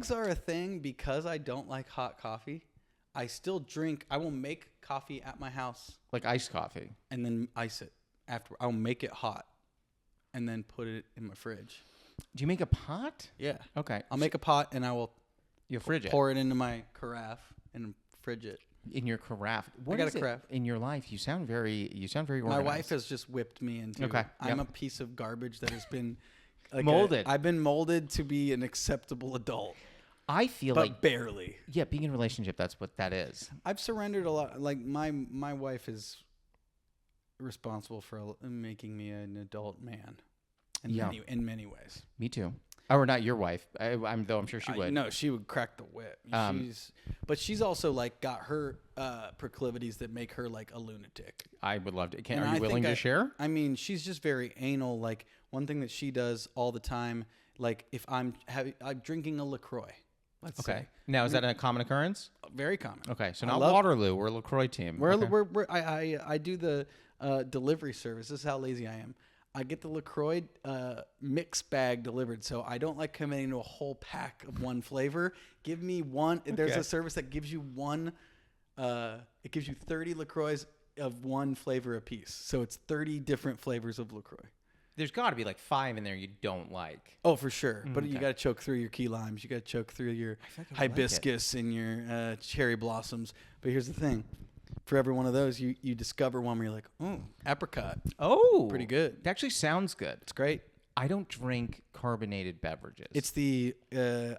Nugs are a thing because I don't like hot coffee. I still drink. I will make coffee at my house. Like iced coffee. And then ice it after. I'll make it hot and then put it in my fridge. Do you make a pot? Yeah. Okay. I'll make a pot and I will pour it into my carafe and fridge it. In your carafe. I got a carafe. In your life, you sound very organized. My wife has just whipped me into. Okay. I'm a piece of garbage that has been molded. I've been molded to be an acceptable adult. I feel but barely. Yeah, being in a relationship, that's what that is. I've surrendered a lot. Like my wife is responsible for making me an adult man in many ways. Me too. Or not your wife. I'm sure she would. No, she would crack the whip. But she's also like got her proclivities that make her like a lunatic. I would love to. Are you willing to share? I mean, she's just very anal. Like one thing that she does all the time, like if I'm drinking a LaCroix. Let's say. Now, is that a common occurrence? Very common. Okay, so not Waterloo. We're a LaCroix team. I do the delivery service. This is how lazy I am. I get the LaCroix mix bag delivered, so I don't like committing to a whole pack of one flavor. Give me one. Okay. There's a service that gives you one. It gives you 30 LaCroix of one flavor apiece. So it's 30 different flavors of LaCroix. There's got to be like 5 in there you don't like. Oh, for sure. But you got to choke through your key limes. You got to choke through your hibiscus and your cherry blossoms. But here's the thing. For every one of those, you discover one where you're like, oh, apricot. Oh. Pretty good. It actually sounds good. It's great. I don't drink carbonated beverages. It's the, if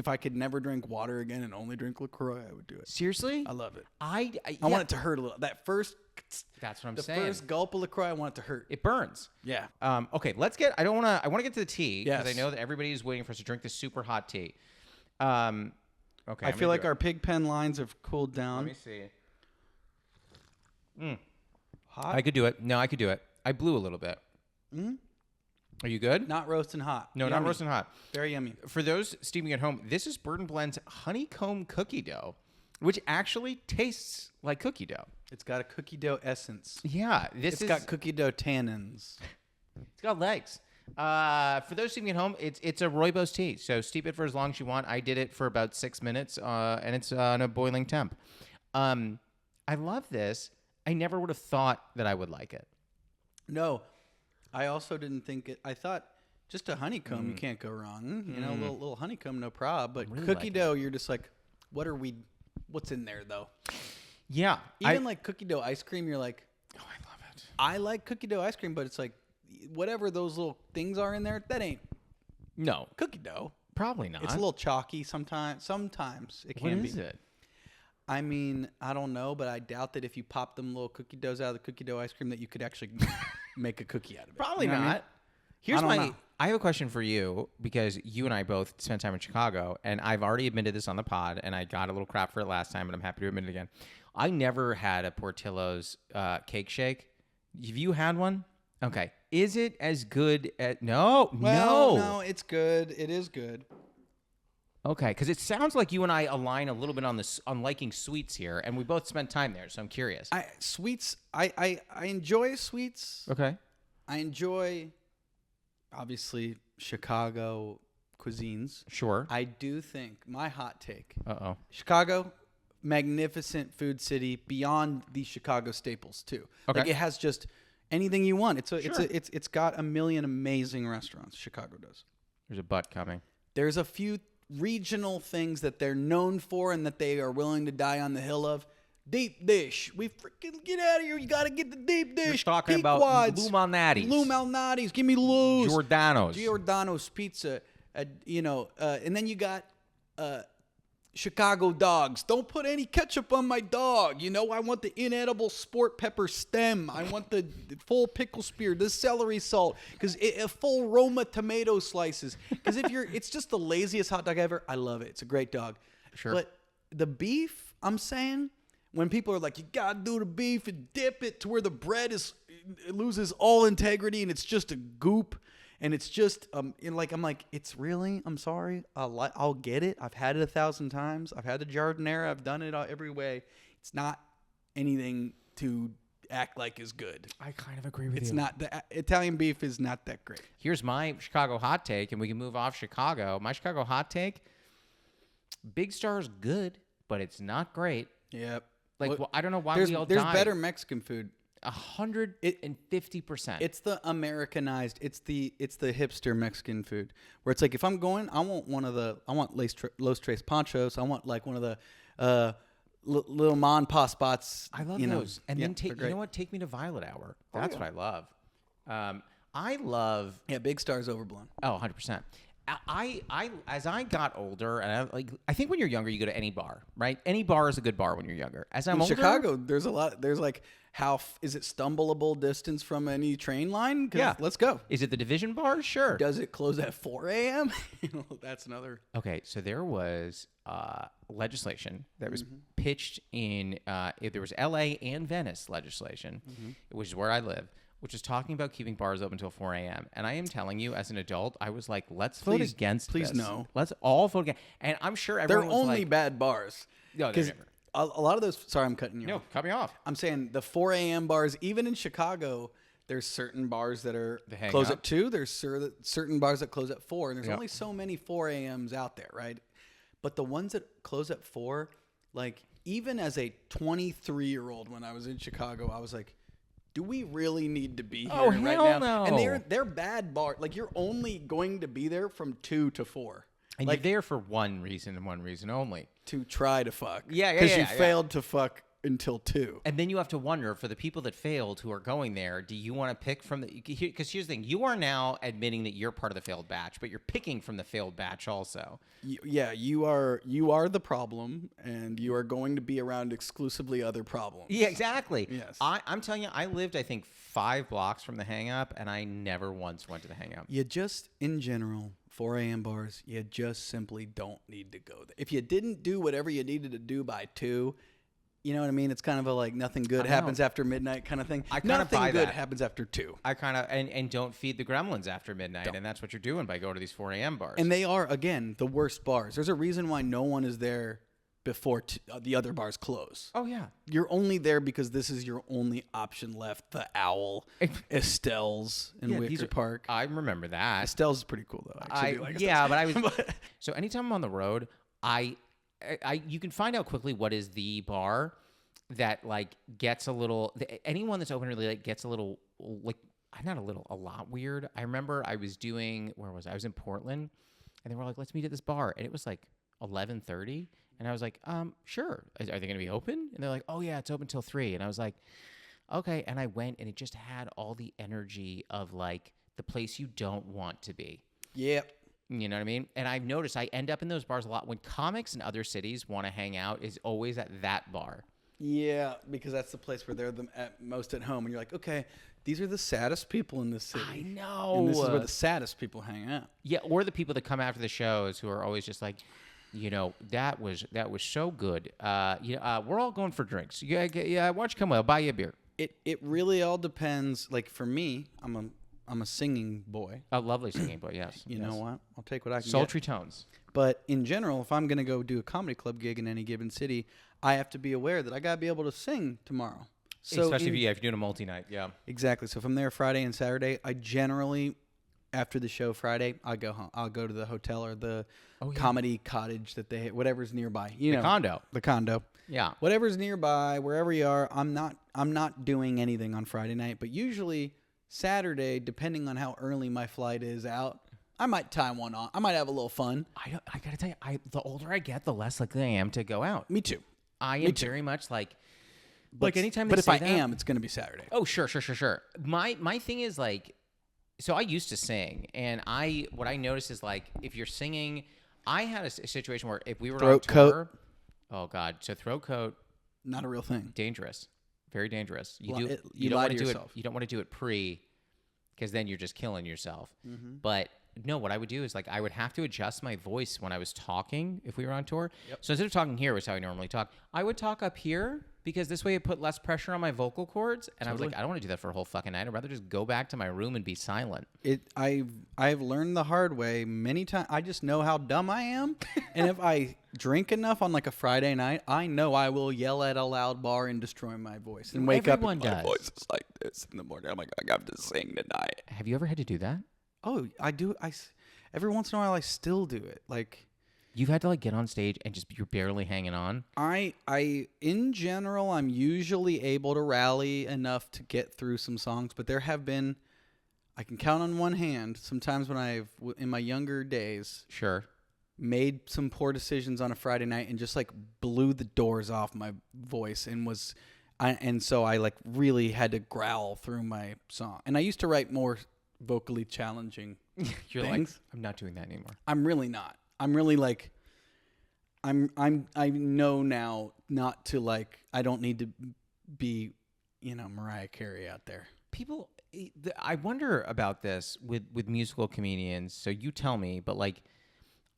I could never drink water again and only drink LaCroix, I would do it. Seriously? I love it. I want it to hurt a little. That's what I'm saying. The first gulp of LaCroix, I want it to hurt. It burns. Yeah. Okay, I want to get to the tea because yes. I know that everybody is waiting for us to drink this super hot tea. Okay. I feel like our pig pen lines have cooled down. Let me see. Hot? I could do it. No, I could do it. I blew a little bit. Are you good? Not roasting hot. No, yummy. Not roasting hot. Very yummy. For those steaming at home, this is Bird & Blend's Honeycomb cookie dough, which actually tastes like cookie dough. It's got a cookie dough essence. Yeah. It's got cookie dough tannins. It's got legs. For those steaming at home, it's a Rooibos tea. So steep it for as long as you want. I did it for about 6 minutes, and it's on a boiling temp. I love this. I never would have thought that I would like it. No, I also didn't think it. I thought just a honeycomb, you can't go wrong. You know, a little honeycomb, no problem. But really cookie dough, you're just like, what's in there though? Yeah. Even like cookie dough ice cream, you're like, oh, I love it. I like cookie dough ice cream, but it's like, whatever those little things are in there, that ain't cookie dough. Probably not. It's a little chalky sometimes. Sometimes it can be. What is it? I mean, I don't know, but I doubt that if you pop them little cookie doughs out of the cookie dough ice cream that you could actually make a cookie out of it. Probably not. I mean? I have a question for you because you and I both spent time in Chicago, and I've already admitted this on the pod, and I got a little crap for it last time, but I'm happy to admit it again. I never had a Portillo's cake shake. Have you had one? Okay. Is it as good as... No, it's good. It is good. Okay, because it sounds like you and I align a little bit on liking sweets here, and we both spent time there, so I'm curious. Sweets, I enjoy sweets. Okay. I enjoy, obviously, Chicago cuisines. Sure. I do think, my hot take. Uh-oh. Chicago, magnificent food city beyond the Chicago staples, too. Okay. Like, it has just anything you want. It's got a million amazing restaurants, Chicago does. There's a butt coming. There's a few regional things that they're known for and that they are willing to die on the hill of. Deep dish. We freaking get out of here. You got to get the deep dish. You're talking about Lou Malnati's. Give me Lou's. Giordano's pizza. And then you got Chicago dogs. Don't put any ketchup on my dog. You know, I want the inedible sport pepper stem. I want the full pickle spear, the celery salt, because a full Roma tomato slices. Because it's just the laziest hot dog ever. I love it. It's a great dog. Sure. But the beef, I'm saying, when people are like, you gotta do the beef and dip it to where the bread it loses all integrity and it's just a goop. And it's just, I'm like, it's really, I'm sorry. I'll get it. I've had it 1,000 times. I've had the Jardinera. I've done it every way. It's not anything to act like is good. I kind of agree with It's you. not the Italian beef is not that great. Here's my Chicago hot take, and we can move off Chicago. My Chicago hot take: Big Star's good, but it's not great. Yep. Like, well, I don't know why there's we all there's died. better Mexican food. 150%. It's the Americanized. It's the hipster Mexican food where it's like if I'm going, I want Los Tres Panchos. I want like one of the little ma and pa spots. I love those. And then you know what? Take me to Violet Hour. That's what I love. I love. Yeah, Big Star's overblown. Oh, 100%. I as I got older, and I think when you're younger, you go to any bar, right? Any bar is a good bar when you're younger. As I'm in older, Chicago, there's like is it stumbleable distance from any train line? Yeah, let's go. Is it the Division Bar? Sure. Does it close at 4 a.m.? That's another. Okay, so there was legislation that was pitched in there was L.A. and Venice legislation, which is where I live, which is talking about keeping bars open until 4 a.m. And I am telling you, as an adult, I was like, let's vote against please this. no. Let's all vote against. And I'm sure everyone They're was only like, bad bars. No, they're never. A lot of those. Sorry, I'm cutting you No, off. cut me off. I'm saying the 4 a.m. bars, even in Chicago, there's certain bars that are hang close up. at 2. There's certain bars that close at 4. And there's Yep. only so many 4 a.m.s out there, right? But the ones that close at 4, like even as a 23-year-old when I was in Chicago, I was like, do we really need to be here Oh, right hell now? no. And they're bad bars. Like you're only going to be there from 2 to 4. And like you're there for one reason and one reason only. to try to fuck. Yeah, Because you yeah. failed to fuck until 2. And then you have to wonder, for the people that failed who are going there, do you want to pick from the... Because here's the thing. You are now admitting that you're part of the failed batch, but you're picking from the failed batch also. You are the problem, and you are going to be around exclusively other problems. Yeah, exactly. Yes. I'm telling you, I lived, I think, 5 blocks from the hang-up, and I never once went to the hang-up. You just, in general, 4 a.m. bars, you just simply don't need to go there. If you didn't do whatever you needed to do by 2... You know what I mean? It's kind of a like nothing good happens after midnight kind of thing. I kind of buy Nothing good that. happens after 2. I kind of and don't feed the gremlins after midnight, and that's what you're doing by going to these 4 a.m. bars. And they are, again, the worst bars. There's a reason why no one is there before the other bars close. Oh yeah, You're only there because this is your only option left. The Owl, Estelle's in Wicker Park. I remember that. Estelle's is pretty cool though. I actually do like yeah, Estelle's. but I was so anytime I'm on the road, you can find out quickly what is the bar that like gets a little anyone that's open really late gets a little like a lot weird. I remember I was doing I was in Portland, and they were like, let's meet at this bar, and it was like 11:30, and I was like, sure. Are they going to be open? And they're like, oh yeah, it's open till 3, and I was like, okay. And I went, and it just had all the energy of like the place you don't want to be. Yep. You know what I mean? And I've noticed I end up in those bars a lot when comics in other cities want to hang out. Is always at that bar. Yeah, because that's the place where they're most at home, and you're like, okay, these are the saddest people in this city. I know. And this is where the saddest people hang out. Yeah, or the people that come after the shows who are always just like, you know, that was so good. We're all going for drinks. Yeah, why don't you come? I'll buy you a beer. It really all depends. Like for me, I'm a singing boy. A lovely singing boy, yes. You know what? I'll take what I can Sultry get. tones. But in general, if I'm going to go do a comedy club gig in any given city, I have to be aware that I got to be able to sing tomorrow. So especially if you're doing a multi-night, yeah. Exactly. So if I'm there Friday and Saturday, I generally, after the show Friday, I go home. I'll go to the hotel or the comedy cottage that they whatever's nearby. The condo. Yeah. Whatever's nearby, wherever you are. I'm not doing anything on Friday night, but usually Saturday, depending on how early my flight is out, I might tie one on. I might have a little fun. I gotta tell you, the older I get, the less likely I am to go out. Me too. I am very much like anytime. But they if I say that, am, it's going to be Saturday. Oh, sure. My thing is like, so I used to sing, and what I noticed is like, if you're singing, I had a situation where if we were on tour, oh God, so throat coat, not a real thing. Dangerous, very dangerous. You You don't lie want to to do yourself. it. You don't want to do it pre, because then you're just killing yourself. Mm-hmm. But no, what I would do is like I would have to adjust my voice when I was talking if we were on tour. Yep. So instead of talking here, which is how I normally talk, I would talk up here because this way it put less pressure on my vocal cords. And I was like, I don't want to do that for a whole fucking night. I'd rather just go back to my room and be silent. I've learned the hard way many times. I just know how dumb I am. And if I drink enough on like a Friday night, I know I will yell at a loud bar and destroy my voice and wake up and my voice is like this in the morning. I'm like, I got to sing tonight. Have you ever had to do that? Oh, I do. Every once in a while I still do it. Like, you've had to like get on stage and just you're barely hanging on. I in general, I'm usually able to rally enough to get through some songs, but there have been, I can count on one hand, sometimes when I've in my younger days, sure, made some poor decisions on a Friday night and just like blew the doors off my voice and so I like really had to growl through my song. And I used to write more vocally challenging you're things. Like, I'm not doing that anymore. I'm really not. I'm really like, I know now not to like, I don't need to be, Mariah Carey out there. People, I wonder about this with musical comedians. So you tell me, but like,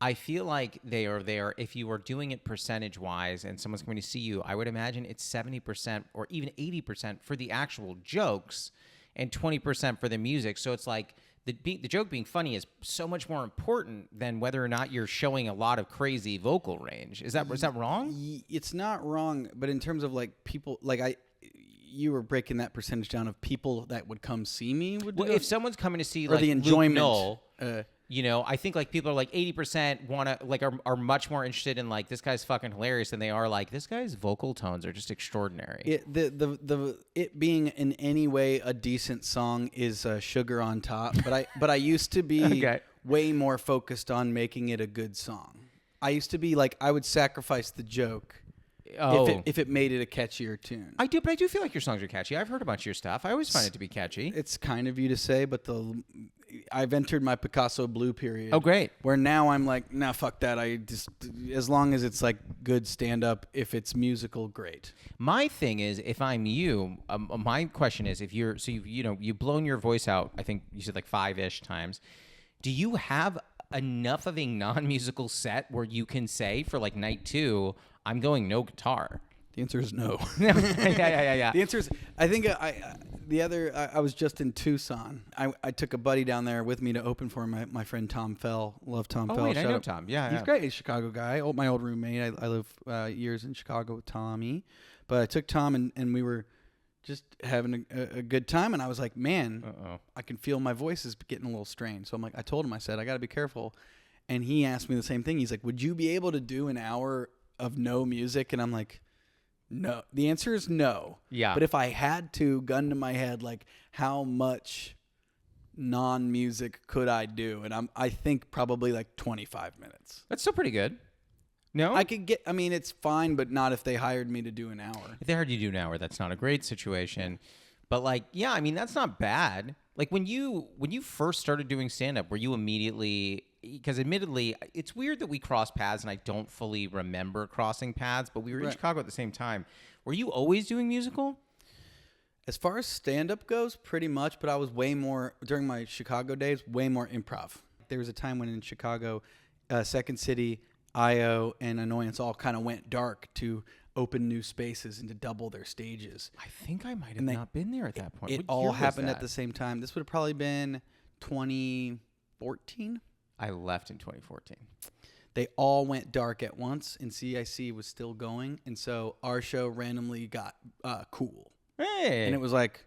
I feel like they are there. If you are doing it percentage wise and someone's coming to see you, I would imagine it's 70% or even 80% for the actual jokes and 20% for the music. So it's like, the joke being funny is so much more important than whether or not you're showing a lot of crazy vocal range. Is that wrong? It's not wrong, but in terms of like people, like you were breaking that percentage down of people that would come see me. If someone's coming to see or like the enjoyment, Luke Null, I think like people are like 80% want to like are much more interested in like this guy's fucking hilarious than they are like this guy's vocal tones are just extraordinary. It being in any way a decent song is sugar on top, but I used to be okay. way more focused on making it a good song. I used to be like I would sacrifice the joke. If it made it a catchier tune. I do feel like your songs are catchy. I've heard a bunch of your stuff. I always find it to be catchy. It's kind of you to say, but I've entered my Picasso Blue period. Oh, great. Where now I'm like, nah, fuck that. I just, as long as it's like good stand up, if it's musical, great. My thing is, if I'm you, my question is, if you're, so you've blown your voice out, I think you said like 5-ish times. Do you have enough of a non-musical set where you can say for like night 2, I'm going no guitar? The answer is no. yeah. The answer is, I think I was just in Tucson. I took a buddy down there with me to open for my friend Tom Fell. Love Tom Fell. Wait, I know Tom. Yeah, he's great. He's a Chicago guy. My old roommate. I lived years in Chicago with Tommy. But I took Tom and we were just having a good time. And I was like, man, I can feel my voice is getting a little strained. So I told him, I said, I got to be careful. And he asked me the same thing. He's like, would you be able to do an hour of no music? And I'm like, no. The answer is no. Yeah. But if I had to, gun to my head, like how much non-music could I do? And I think probably like 25 minutes. That's still pretty good. No? I could get, it's fine, but not if they hired me to do an hour. If they hired you to do an hour, that's not a great situation. But like, yeah, that's not bad. Like when you first started doing stand-up, were you immediately, because admittedly, it's weird that we cross paths and I don't fully remember crossing paths, but we were in Chicago at the same time. Were you always doing musical? As far as stand-up goes, pretty much, but I was way more, during my Chicago days, way more improv. There was a time when in Chicago, Second City, IO, and Annoyance all kind of went dark to open new spaces and to double their stages. I think I might have not been there at that point. It all happened at the same time. This would have probably been 2014. I left in 2014. They all went dark at once, and CIC was still going, and so our show randomly got cool. Hey! And it was like,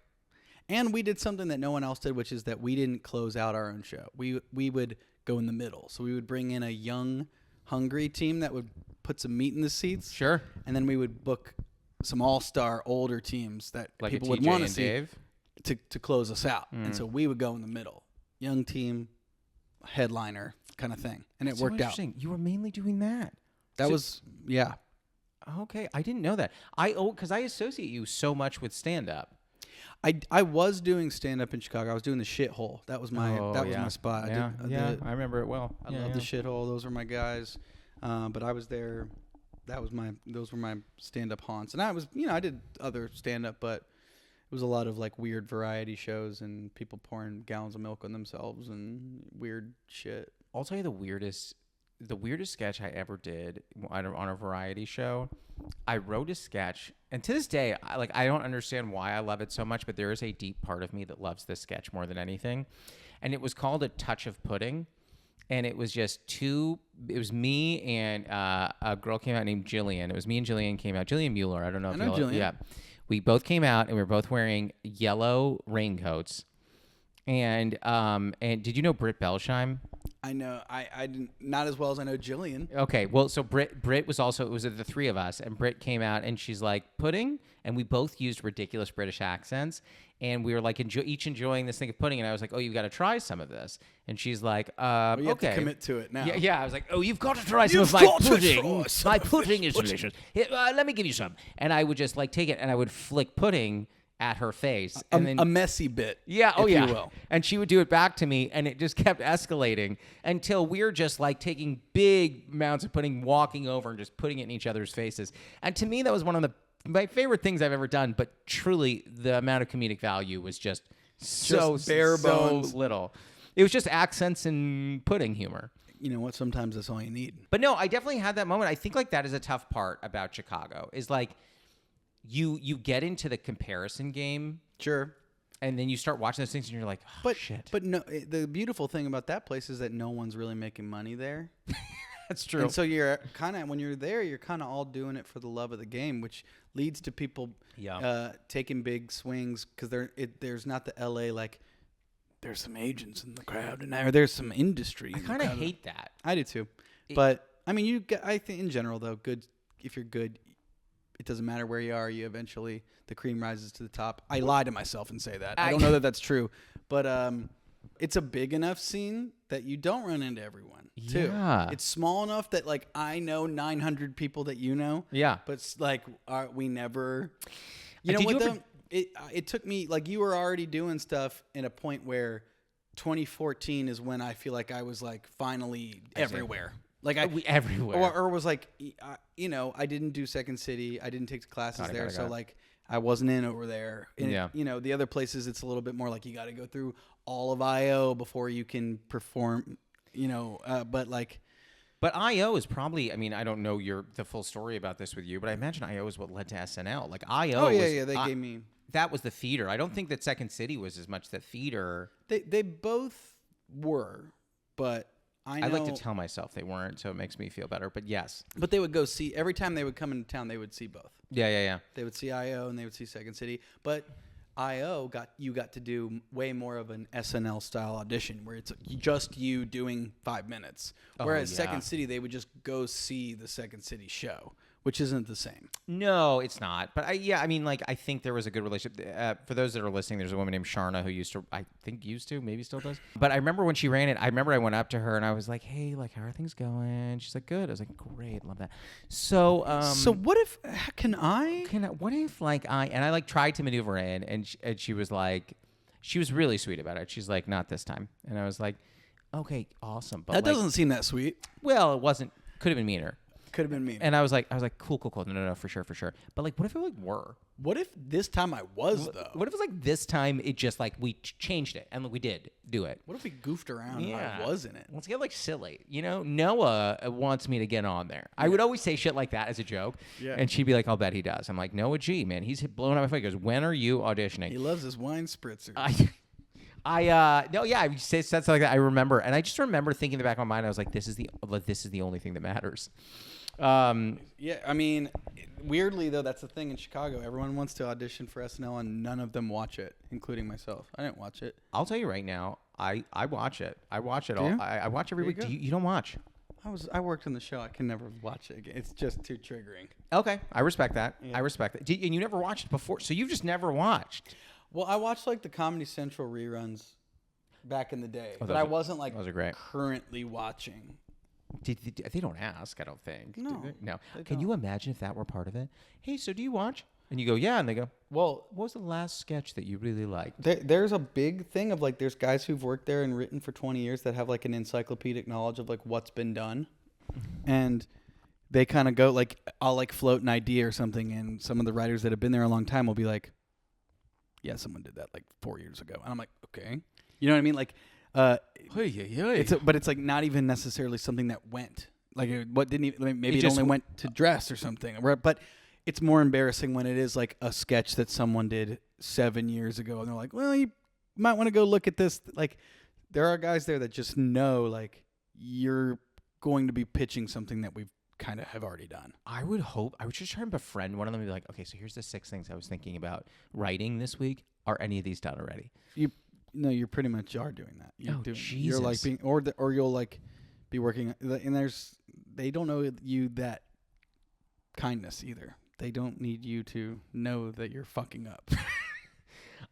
and we did something that no one else did, which is that we didn't close out our own show. We would go in the middle. So we would bring in a young, hungry team that would put some meat in the seats. Sure. And then we would book some all-star older teams that like people would want to see to close us out. And so we would go in the middle. Young team, headliner kind of thing. And it worked out. You were mainly doing that. Yeah. Okay. I didn't know that. Because I associate you so much with stand-up. I was doing stand-up in Chicago. I was doing the Shithole. That was my my spot. I remember it well. I love the Shithole. Those were my guys. But I was there. Those were my stand-up haunts. And I was, I did other stand-up, but it was a lot of like weird variety shows and people pouring gallons of milk on themselves and weird shit. I'll tell you the weirdest the weirdest sketch I ever did on a variety show. I wrote a sketch, and to this day, I don't understand why I love it so much, but there is a deep part of me that loves this sketch more than anything. And it was called A Touch of Pudding. And it was it was me and a girl came out named Jillian. It was me and Jillian came out. Jillian Mueller. I don't know if you know Jillian. Yeah. We both came out and we were both wearing yellow raincoats. And did you know Britt Belsheim? I know. I didn't, not as well as I know Jillian. Okay, well, so Britt was also, it was the three of us, and Britt came out, and she's like, pudding? And we both used ridiculous British accents, and we were like each enjoying this thing of pudding, and I was like, oh, you've got to try some of this. And she's like, Well, you okay. have to commit to it now. Yeah, I was like, oh, you've got to try some of my pudding. My pudding is delicious. Here, let me give you some. And I would just like take it, and I would flick pudding at her face. And then A messy bit. Yeah, if you will. And she would do it back to me, and it just kept escalating until we were just like taking big amounts of pudding, walking over and just putting it in each other's faces. And to me, that was one of my favorite things I've ever done. But truly, the amount of comedic value was just so bare bones. little. It was just accents and pudding humor. You know what? Sometimes that's all you need. But no, I definitely had that moment. I think like that is a tough part about Chicago is like you get into the comparison game. Sure. And then you start watching those things and you're like, oh, shit. But no, the beautiful thing about that place is that no one's really making money there. That's true. And so you're kind of, when you're there, you're kind of all doing it for the love of the game, which leads to people taking big swings because there's not the LA like, there's some agents in the crowd and or there's some industry. I kind of hate that. I do too. But I mean, I think in general though, good, if you're good, it doesn't matter where you are. You eventually, the cream rises to the top. I lie to myself and say that. I don't know that that's true. But it's a big enough scene that you don't run into everyone, too. Yeah. It's small enough that, like, I know 900 people that you know. Yeah. But, it's like, we never... You know what, though? It took me... Like, you were already doing stuff in a point where 2014 is when I feel like I was, like, finally everywhere. Like everywhere, or was like, you know, I didn't do Second City, I didn't take classes there, so like I wasn't in over there. And you know, the other places it's a little bit more like you got to go through all of IO before you can perform. You know, but IO is probably. I mean, I don't know the full story about this with you, but I imagine IO is what led to SNL. Like IO. Oh yeah, they gave me. That was the theater. I don't think that Second City was as much the theater. They both were, but. I like to tell myself they weren't, so it makes me feel better. But yes. But they would go see, every time they would come into town, they would see both. Yeah. They would see IO and they would see Second City. But IO got to do way more of an SNL style audition where it's just you doing 5 minutes. Whereas Second City, they would just go see the Second City show, which isn't the same. No, it's not. But I mean, like, I think there was a good relationship. For those that are listening, there's a woman named Sharna who maybe still does. But I remember when she ran it, I went up to her and I was like, hey, like, how are things going? She's like, good. I was like, great. Love that. So what if, what if, like, and I, like, tried to maneuver in and she was like, she was really sweet about it. She's like, not this time. And I was like, okay, awesome. But that doesn't seem that sweet. Well, it wasn't. Could have been meaner. Could have been me. And I was like, cool. No, for sure. But like, what if it like were? What if this time I was though? What if it was like this time it just like we changed it and we did do it? What if we goofed around and I was in it? Let's get like silly. You know, Noah wants me to get on there. I would always say shit like that as a joke. Yeah. And she'd be like, I'll bet he does. I'm like, Noah G, man, he's blowing out my face. He goes, when are you auditioning? He loves his wine spritzer. I say stuff like that. I remember, and I just remember thinking in the back of my mind, I was like, this is the only thing that matters. Yeah, I mean, weirdly though, that's the thing in Chicago. Everyone wants to audition for SNL, and none of them watch it, including myself. I didn't watch it. I'll tell you right now, I watch it. I watch it all. I watch every week. You don't watch? I worked on the show. I can never watch it again. It's just too triggering. Okay, I respect that. Yeah. I respect that. And you never watched it before, so you've just never watched. Well, I watched like the Comedy Central reruns back in the day, but I wasn't like currently watching. They don't ask, I don't think. No. Can you imagine if that were part of it? Hey, so do you watch? And you go, yeah. And they go, well, what was the last sketch that you really liked? There's a big thing of like, there's guys who've worked there and written for 20 years that have like an encyclopedic knowledge of like what's been done. And they kind of go like, I'll like float an idea or something. And some of the writers that have been there a long time will be like, yeah, someone did that like 4 years ago. And I'm like, okay. You know what I mean? Like, but it's like not even necessarily something that went. Like what didn't even, maybe it just only went to dress or something. But it's more embarrassing when it is like a sketch that someone did 7 years ago, and they're like, well, you might want to go look at this. Like, there are guys there that just know, like, you're going to be pitching something that we've kind of have already done. I would just try and befriend one of them and be like, okay, so here's the 6 things I was thinking about writing this week. Are any of these done already? You pretty much are doing that. Jesus. You're like being, or you'll like be working, and they don't know you that kindness either. They don't need you to know that you're fucking up.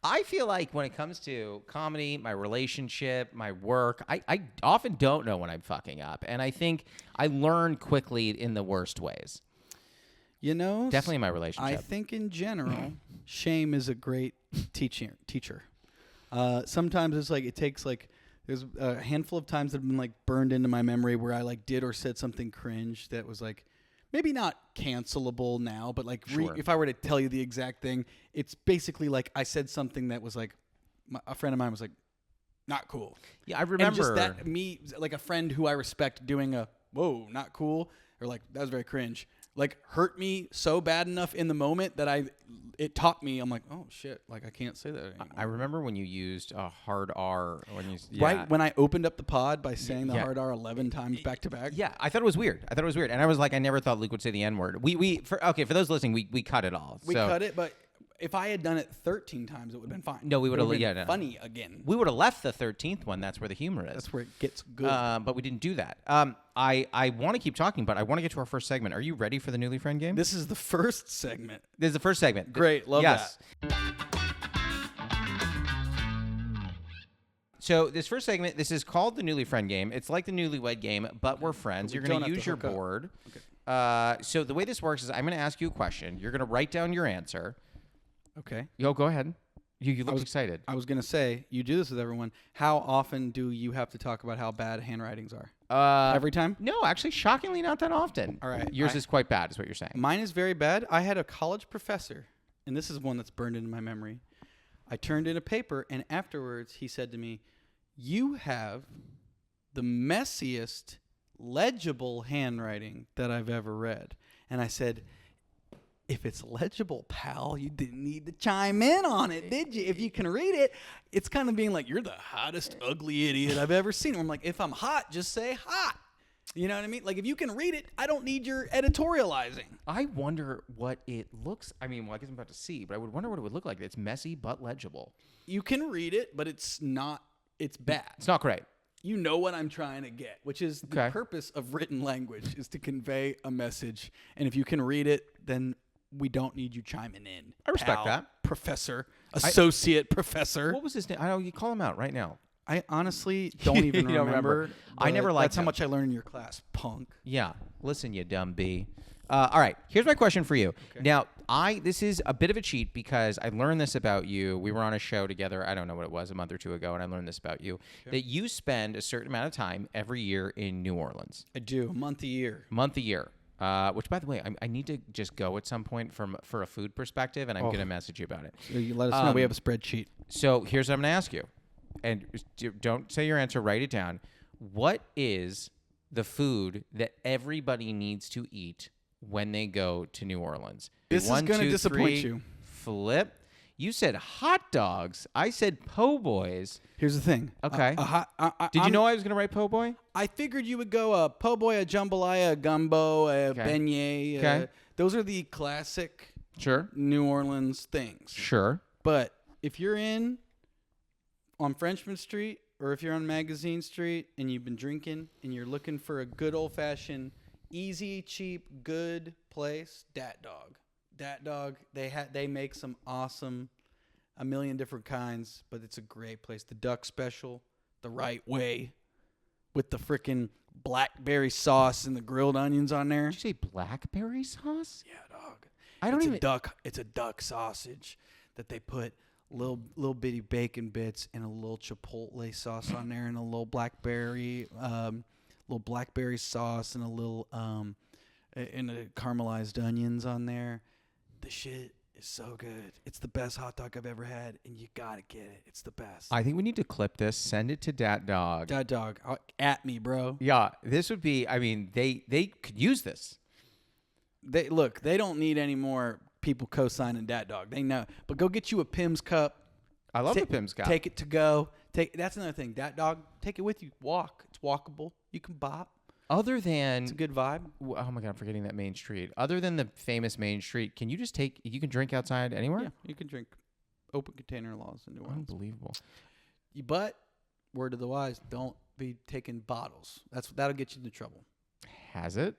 I feel like when it comes to comedy, my relationship, my work, I often don't know when I'm fucking up. And I think I learn quickly in the worst ways. You know? Definitely in my relationship. I think in general, shame is a great teacher. Sometimes it's like, it takes like, there's a handful of times that have been like burned into my memory where I like did or said something cringe that was like, maybe not cancelable now, but like if I were to tell you the exact thing, it's basically like I said something that was like, a friend of mine was like, not cool. Yeah, I remember. And just that, me, like a friend who I respect doing a, whoa, not cool, or like, that was very cringe, like hurt me so bad enough in the moment that it taught me, I'm like, oh shit, like I can't say that anymore. I remember when you used a hard R. Right when I opened up the pod by saying the hard R 11 times back to back. Yeah, I thought it was weird. And I was like, I never thought Luke would say the N word. For those listening, we cut it all. We cut it, but if I had done it 13 times, it would have been fine. No, we would have funny again. We would have left the 13th one. That's where the humor is. That's where it gets good. But we didn't do that. I want to keep talking, but I want to get to our first segment. Are you ready for the newly friend game? This is the first segment. This is the first segment. Great, love that. So this first segment, this is called the newly friend game. It's like the newlywed game, but we're friends. You're going to use your board. Okay. So the way this works is I'm going to ask you a question. You're going to write down your answer. Okay. Yo, go ahead. You look excited. I was going to say, you do this with everyone. How often do you have to talk about how bad handwritings are? Every time? No, actually, shockingly, not that often. All right. Yours is quite bad, is what you're saying. Mine is very bad. I had a college professor, and this is one that's burned into my memory. I turned in a paper, and afterwards he said to me, you have the messiest, legible handwriting that I've ever read. And I said, if it's legible, pal, you didn't need to chime in on it, did you? If you can read it, it's kind of being like, you're the hottest, ugly idiot I've ever seen. I'm like, if I'm hot, just say hot. You know what I mean? Like, if you can read it, I don't need your editorializing. I wonder what it looks... I mean, well, I guess I'm about to see, but I would wonder what it would look like. It's messy but legible. You can read it, but it's not... It's bad. It's not great. You know what I'm trying to get, which is the purpose of written language, is to convey a message. And if you can read it, then we don't need you chiming in. I respect that. Professor, associate professor. What was his name? I know, you call him out right now. I honestly don't even remember. I never liked That's how much I learned in your class, punk. Yeah. Listen, you dumb bee. All right. Here's my question for you. Okay. Now, this is a bit of a cheat because I learned this about you. We were on a show together. I don't know what it was, a month or two ago, and I learned this about you. Okay. That you spend a certain amount of time every year in New Orleans. I do. A month a year. Which, by the way, I need to just go at some point for a food perspective, and I'm going to message you about it. So you let us know. We have a spreadsheet. So here's what I'm going to ask you. And don't say your answer. Write it down. What is the food that everybody needs to eat when they go to New Orleans? This is going to disappoint you. Flip. You said hot dogs. I said po' boys. Here's the thing. Okay. Did you know I was going to write po' boy? I figured you would go a po' boy, a jambalaya, a gumbo, a beignet. Okay. Those are the classic New Orleans things. Sure. But if you're on Frenchman Street, or if you're on Magazine Street and you've been drinking and you're looking for a good old-fashioned, easy, cheap, good place, Dat Dog. Dat Dog, they make some awesome, a million different kinds, but it's a great place. The duck special, the right way, with the frickin' blackberry sauce and the grilled onions on there. Did you say blackberry sauce? Yeah, dog. It's a duck sausage that they put little bitty bacon bits and a little chipotle sauce on there, and a little blackberry sauce, and a little and a caramelized onions on there. The shit is so good. It's the best hot dog I've ever had, and you gotta get it. It's the best. I think we need to clip this, send it to Dat Dog. Dat Dog, at me, bro. Yeah, this would be. I mean, they could use this. They don't need any more people co-signing Dat Dog. They know, but go get you a Pim's cup. I love the Pim's cup. Take it to go. That's another thing. Dat Dog, take it with you. Walk. It's walkable. You can bop. Other than it's a good vibe. Oh my God, I'm forgetting that main street. Other than the famous main street, can you just you can drink outside anywhere? Yeah, you can drink. Open container laws in New Orleans. Unbelievable. But word of the wise, don't be taking bottles. That'll get you into trouble. Has it?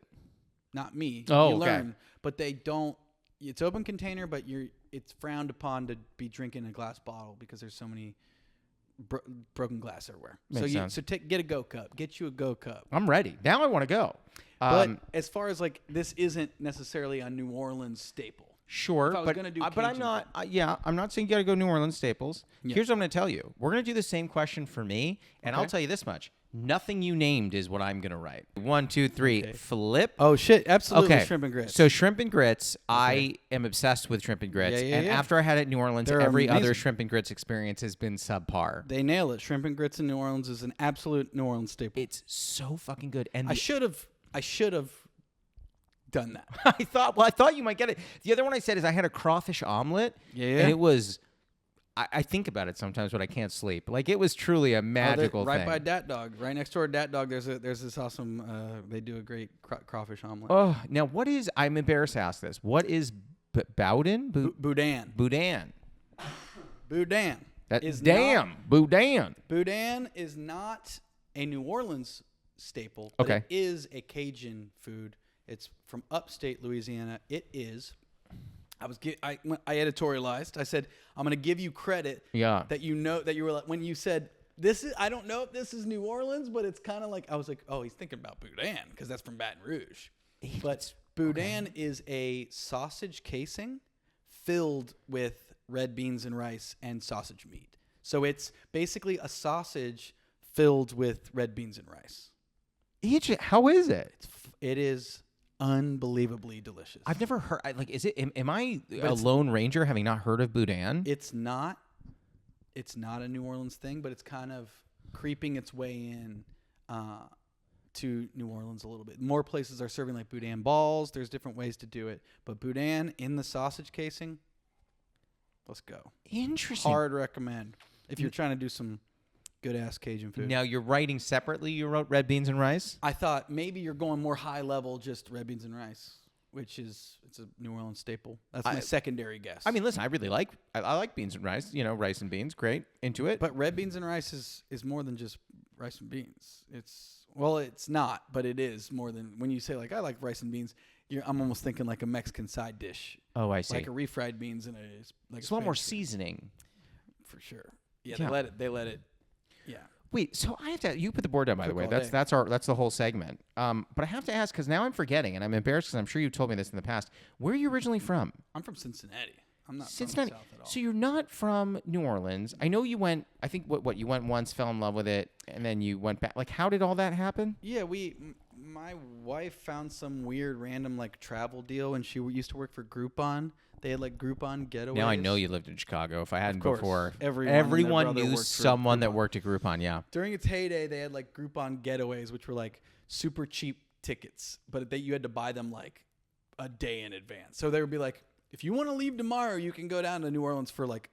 Not me. Oh, you okay. learn, but they don't. It's open container, but it's frowned upon to be drinking a glass bottle because there's so many broken glass everywhere. Makes sense. Get a Go Cup. Get you a Go Cup. I'm ready. Now I want to go. But as far as like this isn't necessarily a New Orleans staple. Sure, but I'm not. I'm not saying you got to go New Orleans staples. Yeah. Here's what I'm going to tell you. We're going to do the same question for me, and I'll tell you this much: nothing you named is what I'm going to write. 1, 2, 3, flip. Oh shit! Absolutely, okay. Shrimp and grits. So shrimp and grits, I am obsessed with shrimp and grits. Yeah, and after I had it in New Orleans, They're every amazing. other shrimp and grits experience has been subpar. They nail it. Shrimp and grits in New Orleans is an absolute New Orleans staple. It's so fucking good. And I should have done that. I thought you might get it. The other one I said is I had a crawfish omelet. Yeah. And it was, I think about it sometimes, but I can't sleep. Like, it was truly a magical right thing. by Dat Dog, right next door to Dat Dog. There's this awesome. They do a great crawfish omelet. Oh, now what is? I'm embarrassed to ask this. What is Boudin? Boudin. Boudin. Boudin. Boudin. Boudin is not a New Orleans staple. But it is a Cajun food. It's from upstate Louisiana. It is. I editorialized. I said I'm going to give you credit. Yeah. That you know that you were like when you said this is. I don't know if this is New Orleans, but it's kind of like I was like, oh, he's thinking about Boudin because that's from Baton Rouge. But Boudin is a sausage casing filled with red beans and rice and sausage meat. So it's basically a sausage filled with red beans and rice. How is it? It is unbelievably delicious. I've never heard. Is it? Am I a lone ranger having not heard of Boudin? It's not. It's not a New Orleans thing, but it's kind of creeping its way in to New Orleans a little bit. More places are serving like Boudin balls. There's different ways to do it, but Boudin in the sausage casing. Let's go. Interesting. Hard recommend if you're trying to do some good ass Cajun food. Now you're writing separately. You wrote red beans and rice. I thought maybe you're going more high level, just red beans and rice, which it's a New Orleans staple. That's my secondary guess. I mean, listen, I really like beans and rice. You know, rice and beans, great, into it. But red beans and rice is more than just rice and beans. It's not, but it is more than when you say like I like rice and beans. I'm almost thinking like a Mexican side dish. Oh, I see. Like a refried beans and it's a lot more seasoning, for sure. Yeah, they let it. Yeah. Wait, so I have to. You put the board down, by the way. That's the whole segment. But I have to ask because now I'm forgetting, and I'm embarrassed because I'm sure you told me this in the past. Where are you originally from? I'm from Cincinnati. I'm not Cincinnati. from the South at all. So you're not from New Orleans. I know you went. I think what you went once, fell in love with it, and then you went back. Like, how did all that happen? Yeah, my wife found some weird random like travel deal, and she used to work for Groupon. They had like Groupon getaways. Now I know you lived in Chicago. If I hadn't before, everyone knew someone that worked at Groupon. Yeah. During its heyday, they had like Groupon getaways, which were like super cheap tickets, but you had to buy them like a day in advance. So they would be like, if you want to leave tomorrow, you can go down to New Orleans for like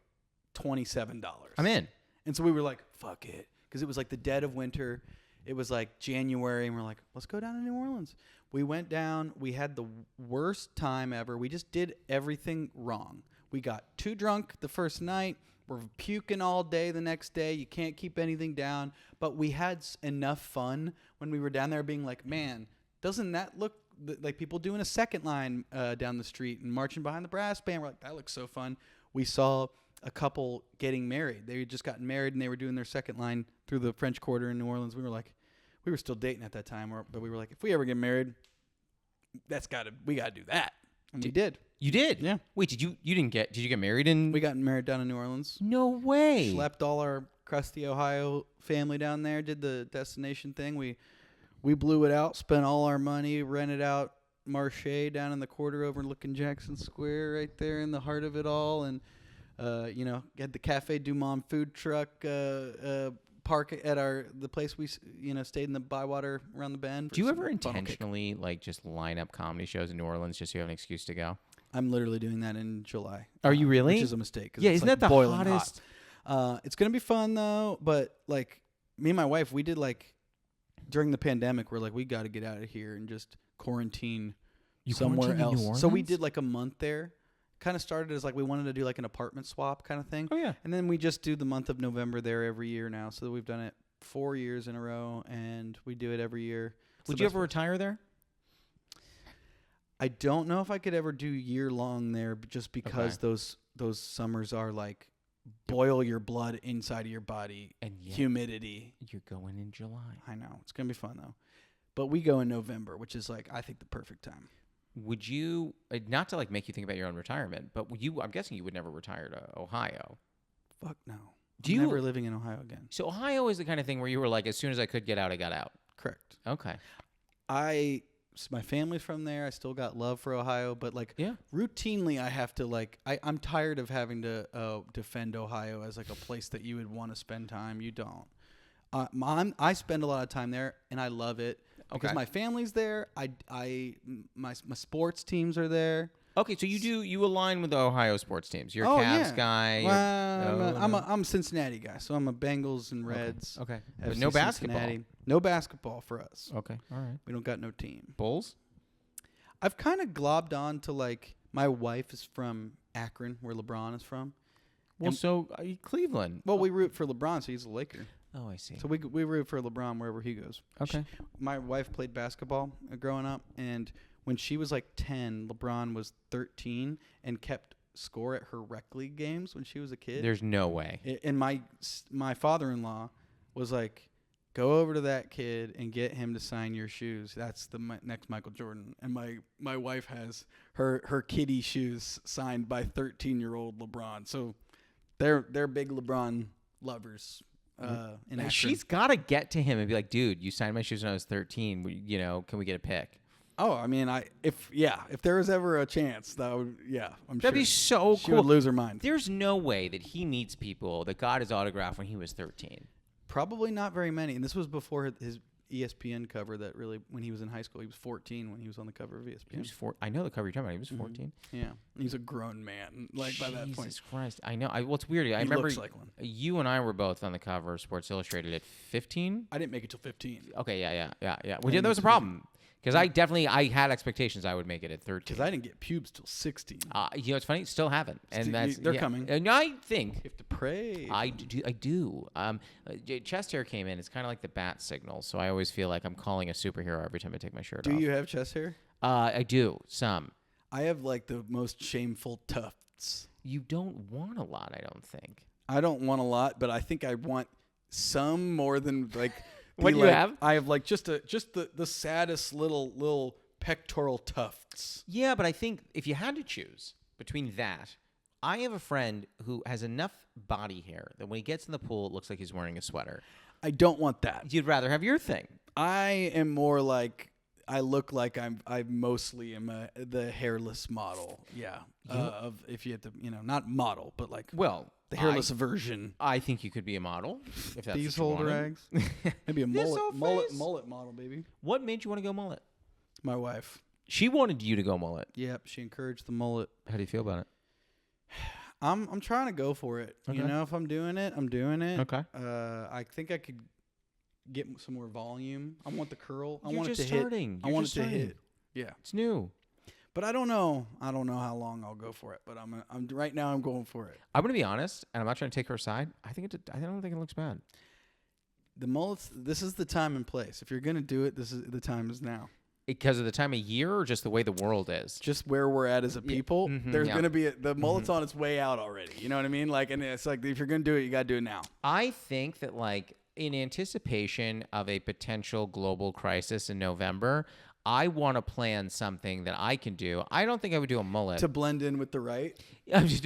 $27. I'm in. And so we were like, fuck it, because it was like the dead of winter. It was like January, and we're like, let's go down to New Orleans. We went down. We had the worst time ever. We just did everything wrong. We got too drunk the first night. We're puking all day the next day. You can't keep anything down. But we had enough fun when we were down there being like, man, doesn't that look like people doing a second line down the street and marching behind the brass band? We're like, that looks so fun. We saw a couple getting married. They had just gotten married, and they were doing their second line through the French Quarter in New Orleans. We were like, we were still dating at that time, but we were like, if we ever get married, we gotta do that. And we did. You did? Yeah. Wait, did you get married in? We got married down in New Orleans. No way. Schlepped all our crusty Ohio family down there, did the destination thing. We blew it out, spent all our money, rented out Marché down in the quarter overlooking Jackson Square, right there in the heart of it all, and had the Cafe Du Monde food truck park at the place we stayed in the Bywater around the bend. Do you ever intentionally like just line up comedy shows in New Orleans just so you have an excuse to go? I'm literally doing that in July. Are you really? Which is a mistake. Yeah, it's isn't like that the boiling hottest? Hot. It's gonna be fun though, but like me and my wife, we did like during the pandemic, we're like, we got to get out of here and just quarantine somewhere quarantined in else. New So we Orleans? did like a month there. Kind of started as like we wanted to do like an apartment swap kind of thing. Oh yeah. And then we just do the month of November there every year now. So we've done it 4 years in a row, and we do it every year. Would you ever retire there? I don't know if I could ever do year long there, just because those summers are like boil your blood inside of your body, And yet humidity. you're going in July. I know it's gonna be fun though, but we go in November, which is like I think the perfect time. Would you not to like make you think about your own retirement, but I'm guessing you would never retire to Ohio. Fuck no. Do I'm you never living in Ohio again? So Ohio is the kind of thing where you were like, as soon as I could get out, I got out. Correct. Okay. My family's from there. I still got love for Ohio, but like Yeah. routinely I have to like I'm tired of having to defend Ohio as like a place that you would want to spend time. You don't. I spend a lot of time there, and I love it because Okay. my family's there. My sports teams are there. Okay, so you align with the Ohio sports teams. You're a Oh, Cavs yeah. guy. Well, I'm a Cincinnati guy, so I'm a Bengals and Reds. Okay. FC But no basketball. Cincinnati. No basketball for us. Okay. All right. We don't got no team. Bulls? I've kind of globbed on to like my wife is from Akron, where LeBron is from. Well, so Cleveland. Well, we root for LeBron, so he's a Laker. Oh, I see. So we root for LeBron wherever he goes. Okay. My wife played basketball growing up, and when she was like 10, LeBron was 13 and kept score at her rec league games when she was a kid. There's no way. And my father-in-law was like, go over to that kid and get him to sign your shoes. That's the next Michael Jordan. And my wife has her kiddie shoes signed by 13-year-old LeBron. So they're big LeBron lovers. In Akron. She's got to get to him and be like, dude, you signed my shoes when I was 13. Can we get a pic? Oh, I mean, if there was ever a chance, I'm sure. That'd be so She cool. would lose her mind. There's no way that he meets people that got his autograph when he was 13. Probably not very many. And this was before his ESPN cover that really, when he was in high school. He was 14 when he was on the cover of ESPN. He was I know the cover you're talking about. He was 14. Yeah. He's a grown man, like, by that point. Jesus Christ. I know. Well, it's weird. I He remember looks like one. you and I were both on the cover of Sports Illustrated at 15. I didn't make it till 15. Okay, yeah. Well, yeah, that was a problem. Because I had expectations I would make it at 13. Because I didn't get pubes till 16. It's funny, still haven't, and They're coming. And I think You have to pray. I do. Chest hair came in. It's kind of like the bat signal, so I always feel like I'm calling a superhero every time I take my shirt off. Do you have chest hair? I do some. I have like the most shameful tufts. You don't want a lot, I don't think. I don't want a lot, but I think I want some more than like. What do you have? I have like just the saddest little pectoral tufts. Yeah, but I think if you had to choose between that, I have a friend who has enough body hair that when he gets in the pool, it looks like he's wearing a sweater. I don't want that. You'd rather have your thing. I am more like I look like I mostly am the hairless model. Yeah. Of if you had to, not model, but like the hairless version. I think you could be a model if that's These what you holder wanted. eggs. Maybe a This old face. mullet model, baby. What made you want to go mullet? My wife. She wanted you to go mullet. Yep, she encouraged the mullet. How do you feel about it? I'm trying to go for it. Okay. If I'm doing it, I'm doing it. Okay. I think I could get some more volume. I want the curl. I You're want it just to starting. hit. I You're want it just to starting. hit. Yeah. It's new. But I don't know. I don't know how long I'll go for it. But I'm right now. I'm going for it. I'm gonna be honest, and I'm not trying to take her side. I don't think it looks bad. The mullets. This is the time and place. If you're gonna do it, the time is now. Because of the time of year, or just the way the world is. Just where we're at as a people, there's yeah. gonna be the mullet's on its way out already. You know what I mean? Like, and it's like if you're gonna do it, you gotta do it now. I think that in anticipation of a potential global crisis in November, I want to plan something that I can do. I don't think I would do a mullet. To blend in with the right. I'm just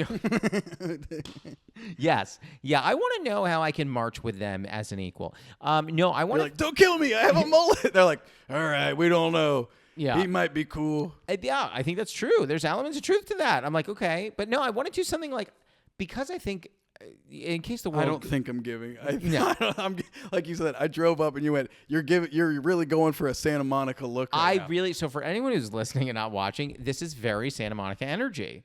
Yes. Yeah, I want to know how I can march with them as an equal. No, I want You're like, don't kill me. I have a mullet. They're like, all right, we don't know. Yeah. He might be cool. Yeah, I think that's true. There's elements of truth to that. I'm like, okay. But no, I want to do something like, because I think, in case the world... I don't think I'm giving. No. I'm like you said, I drove up and you went, you're really going for a Santa Monica look right now. So for anyone who's listening and not watching, this is very Santa Monica energy.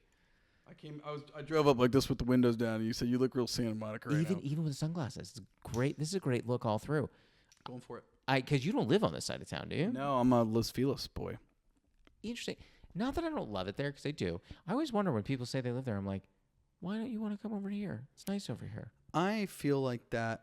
I drove up like this with the windows down, and you said you look real Santa Monica right now. Even with the sunglasses, it's great. This is a great look all through. Going for it. Because you don't live on this side of town, do you? No, I'm a Los Feliz boy. Interesting. Not that I don't love it there, because I do. I always wonder when people say they live there. I'm like, why don't you want to come over here? It's nice over here. I feel like that.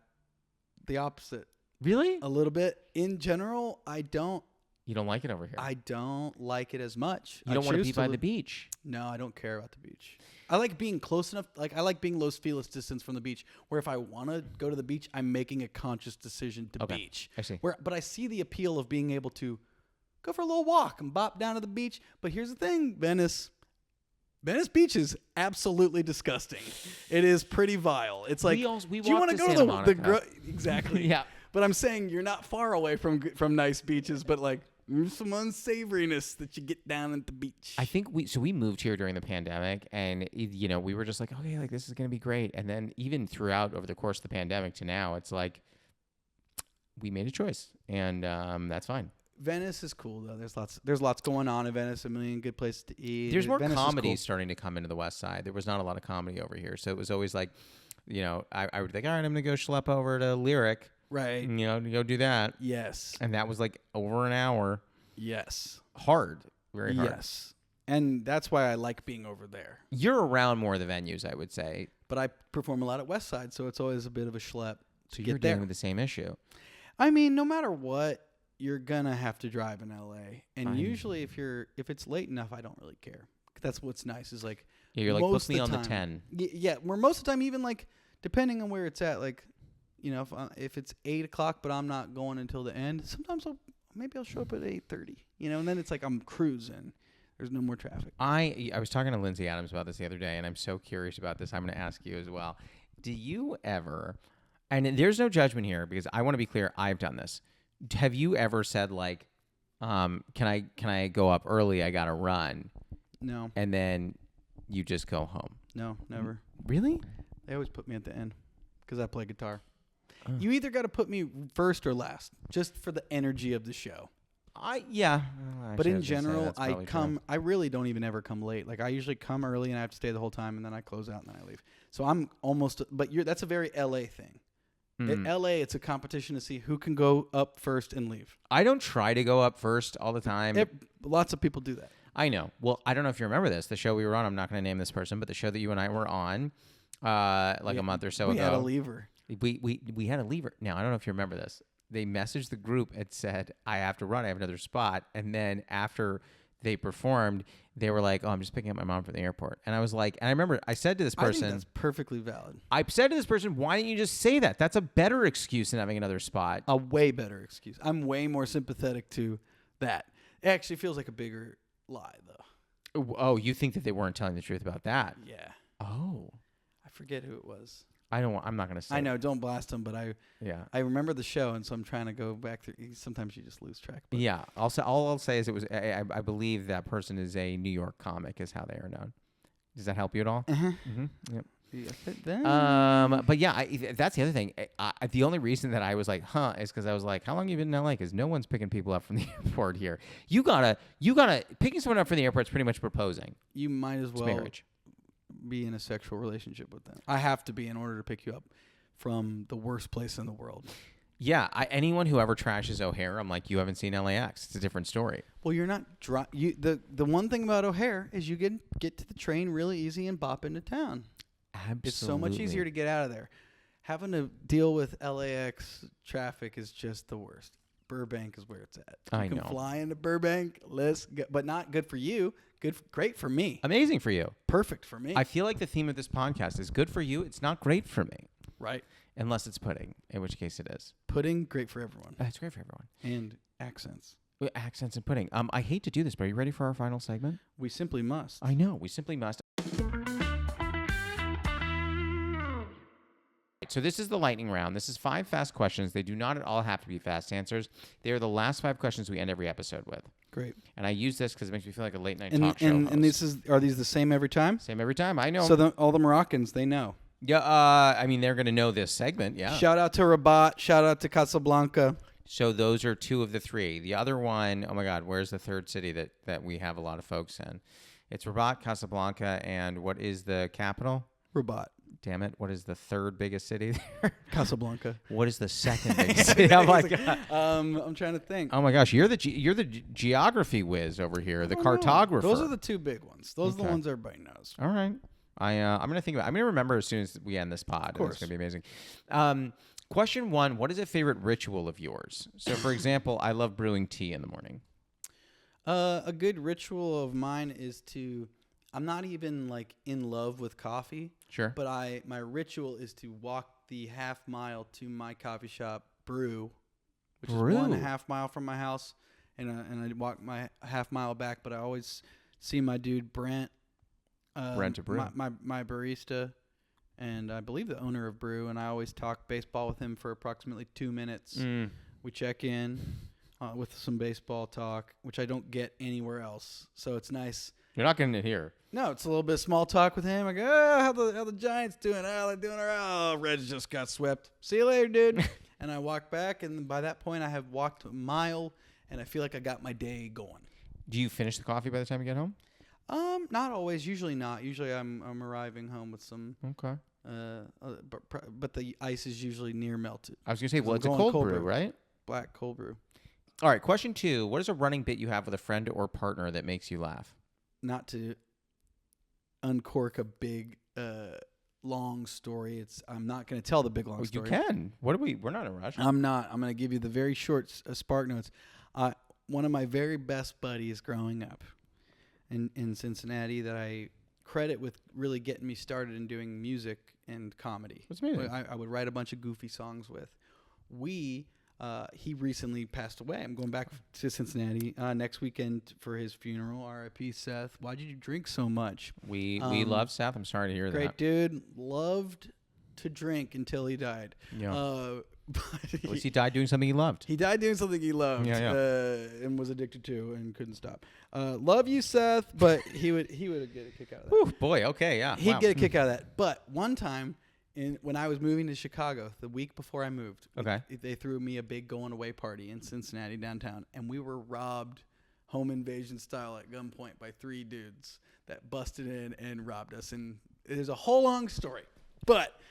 The opposite. Really? A little bit. In general, I don't. You don't like it over here? I don't like it as much. You don't want to be by the beach? No, I don't care about the beach. I like being close enough. Like I like being Los Feliz distance from the beach, where if I want to go to the beach, I'm making a conscious decision to beach. I see. But I see the appeal of being able to go for a little walk and bop down to the beach. But here's the thing, Venice Beach is absolutely disgusting. It is pretty vile. It's like, we do you want to go Santa to Monica. Exactly. Yeah. But I'm saying you're not far away from nice beaches, but like there's some unsavoriness that you get down at the beach. I think we moved here during the pandemic, and we were just like, okay, like this is gonna be great. And then even throughout over the course of the pandemic to now, it's like we made a choice, and that's fine. Venice is cool though. There's lots going on in Venice. A million good places to eat. There's more Venice comedy starting to come into the West Side. There was not a lot of comedy over here, so it was always like, I would think, all right, I'm gonna go schlep over to Lyric, right? To go do that. Yes. And that was like over an hour. Yes. Hard. Very hard. Yes. And that's why I like being over there. You're around more of the venues, I would say. But I perform a lot at West Side, so it's always a bit of a schlep. So you're dealing with the same issue. I mean, no matter what, you're gonna have to drive in LA. And usually if it's late enough, I don't really care. That's what's nice is like, yeah, you're like, book me on the 10. Yeah, where most of the time, even like depending on where it's at, like, if it's 8 o'clock, but I'm not going until the end, sometimes I'll show up at 8:30, and then it's like I'm cruising. There's no more traffic. I was talking to Lindsay Adams about this the other day, and I'm so curious about this. I'm going to ask you as well. Do you ever, and there's no judgment here because I want to be clear, I've done this. Have you ever said like, can I go up early? I got to run. No. And then you just go home. No, never. Really? They always put me at the end because I play guitar. You either got to put me first or last, just for the energy of the show. But in general, I really don't even ever come late. Like I usually come early and I have to stay the whole time, and then I close out and then I leave. So I'm almost. But that's a very LA thing. In LA, it's a competition to see who can go up first and leave. I don't try to go up first all the time. Lots of people do that. I know. Well, I don't know if you remember this. The show we were on, I'm not going to name this person, but the show that you and I were on, a month or so ago. We had a lever. We had a lever. Now, I don't know if you remember this. They messaged the group and said, I have to run. I have another spot. And then after they performed, they were like, oh, I'm just picking up my mom from the airport. And I was like, and I remember I said to this person. I think that's perfectly valid. I said to this person, why didn't you just say that? That's a better excuse than having another spot. A way better excuse. I'm way more sympathetic to that. It actually feels like a bigger lie, though. Oh, you think that they weren't telling the truth about that? Yeah. Oh. I forget who it was. I'm not going to say. I know, don't blast them, but I remember the show, and so I'm trying to go back through. Sometimes you just lose track. But. Yeah. All I'll say is it was. I believe that person is a New York comic, is how they are known. Does that help you at all? Mm-hmm. Yep. Yeah, but yeah, that's the other thing. The only reason that I was like, is because I was like, how long have you been in LA? Because no one's picking people up from the airport here. You gotta picking someone up from the airport is pretty much proposing. You might as well marriage. Be in a sexual relationship with them. I have to be in order to pick you up from the worst place in the world. Yeah, anyone who ever trashes O'Hare, I'm like, you haven't seen LAX. It's a different story. Well, you're not the one thing about O'Hare is you get to the train really easy and bop into town. Absolutely. It's so much easier to get out of there. Having to deal with LAX traffic is just the worst. Burbank is where it's at. I know. You can fly into Burbank, but not good for you. Great for me. Amazing for you. Perfect for me. I feel like the theme of this podcast is good for you. It's not great for me. Right. Unless it's pudding, in which case it is. Pudding, great for everyone. It's great for everyone. And accents. Accents and pudding. I hate to do this, but are you ready for our final segment? We simply must. I know. We simply must. So this is the lightning round. This is 5 fast questions. They do not at all have to be fast answers. They are the last 5 questions we end every episode with. Great. And I use this because it makes me feel like a late night talk show host. And are these the same every time? Same every time. I know. So all the Moroccans, they know. Yeah. I mean, they're going to know this segment. Yeah. Shout out to Rabat. Shout out to Casablanca. So those are 2 of the 3. The other one, oh my God, where's the third city that we have a lot of folks in? It's Rabat, Casablanca, and what is the capital? Rabat. Damn it! What is the third biggest city there? Casablanca. What is the second biggest city? Oh my God. I'm trying to think. Oh my gosh, you're the geography whiz over here, the cartographer. Those are the 2 big ones. Those are the ones everybody knows. All right. I'm gonna think about. I'm gonna remember as soon as we end this pod. Of course. It's gonna be amazing. Question 1: what is a favorite ritual of yours? So, for example, I love brewing tea in the morning. A good ritual of mine is I'm not even like in love with coffee. Sure. But my ritual is to walk the half mile to my coffee shop, Brew, which is 1.5 mile from my house, and I walk my half mile back. But I always see my dude Brent. Brent to Brew. My barista, and I believe the owner of Brew, and I always talk baseball with him for approximately 2 minutes. We check in with some baseball talk, which I don't get anywhere else. So it's nice. You're not getting it here. No, it's a little bit of small talk with him. I go, how the Giants doing? Oh, they're doing all right. Oh, Reds just got swept. See you later, dude. And I walk back, and by that point, I have walked a mile, and I feel like I got my day going. Do you finish the coffee by the time you get home? Not always. Usually not. Usually I'm arriving home with some. Okay. But the ice is usually near melted. I was gonna say, well, it's a cold brew, right? Black cold brew. All right. Question 2: what is a running bit you have with a friend or partner that makes you laugh? Not to uncork a big, long story. I'm not going to tell the big long story. You can. We're not in a rush. I'm not. I'm going to give you the very short spark notes. One of my very best buddies growing up in Cincinnati that I credit with really getting me started in doing music and comedy. What's amazing? I would write a bunch of goofy songs with. He recently passed away. I'm going back to Cincinnati next weekend for his funeral. R.I.P. Seth. Why did you drink so much? We love Seth. I'm sorry to hear that. Great dude. Loved to drink until he died. Yeah. But At least he died doing something he loved. He died doing something he loved. And was addicted to and couldn't stop. Love you, Seth. But he would get a kick out of that. Whew, boy. Okay. Yeah. He'd get a kick out of that. But one time, when I was moving to Chicago, the week before I moved, they threw me a big going away party in Cincinnati downtown, and we were robbed, home invasion style at gunpoint by 3 dudes that busted in and robbed us. And there's a whole long story, but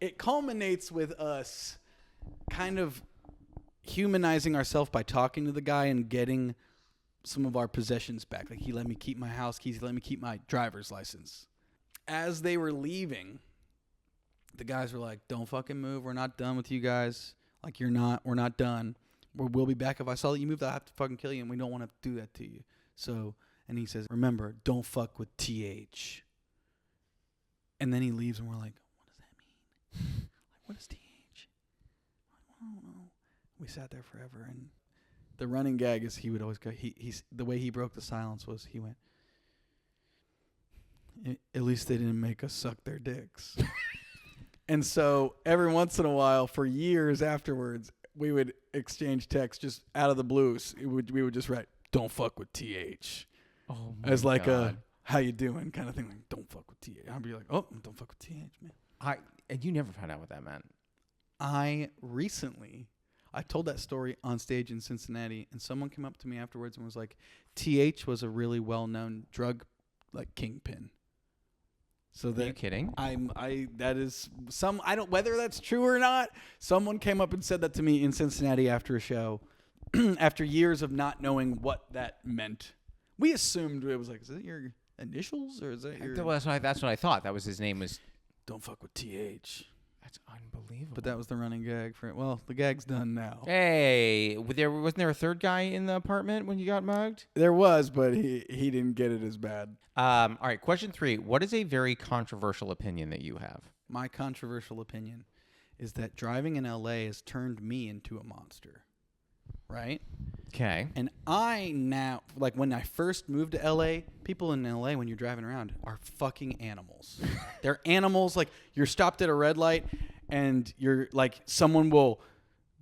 it culminates with us kind of humanizing ourselves by talking to the guy and getting some of our possessions back. Like, he let me keep my house keys, he let me keep my driver's license. As they were leaving, the guys were like, don't fucking move. We're not done with you guys. Like, we're not done. We'll be back. If I saw that you moved, I'll have to fucking kill you, and we don't want to do that to you. So, and he says, remember, don't fuck with TH. And then he leaves, and we're like, what does that mean? Like, what is TH? I don't know. We sat there forever, and the running gag is he would always go, he's the way he broke the silence was he went, at least they didn't make us suck their dicks. And so every once in a while, for years afterwards, we would exchange texts just out of the blues. We would just write, don't fuck with TH. Oh, as like a, how you doing kind of thing. Like, don't fuck with TH. I'd be like, oh, don't fuck with TH, man. And you never found out what that meant. I told that story on stage in Cincinnati, and someone came up to me afterwards and was like, TH was a really well-known drug, like, kingpin. So Are you kidding? Whether that's true or not, someone came up and said that to me in Cincinnati after a show, after years of not knowing what that meant. We assumed it was like, is that your initials or is that your? Well, that's what I thought. That was his name was. Don't fuck with TH. That's unbelievable. But that was the running gag for it. Well, the gag's done now. Hey, wasn't there a third guy in the apartment when you got mugged? There was, but he didn't get it as bad. All right, question 3. What is a very controversial opinion that you have? My controversial opinion is that driving in LA has turned me into a monster. Right? Okay. And I now, like when I first moved to LA, people in LA, when you're driving around, are fucking animals. They're animals. Like, you're stopped at a red light and you're like, someone will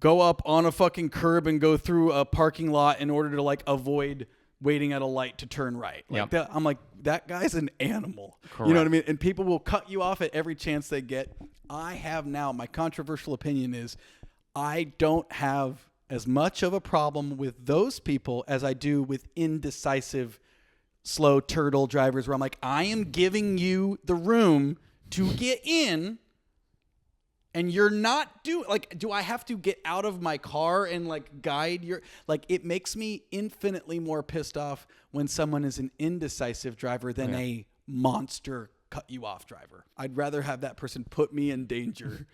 go up on a fucking curb and go through a parking lot in order to like avoid waiting at a light to turn right. Like that, I'm like, that guy's an animal. Correct. You know what I mean? And people will cut you off at every chance they get. I have now, my controversial opinion is I don't have as much of a problem with those people as I do with indecisive, slow turtle drivers where I'm like, I am giving you the room to get in and you're not doing, like, do I have to get out of my car and like guide your, like, it makes me infinitely more pissed off when someone is an indecisive driver than a monster cut you off driver. I'd rather have that person put me in danger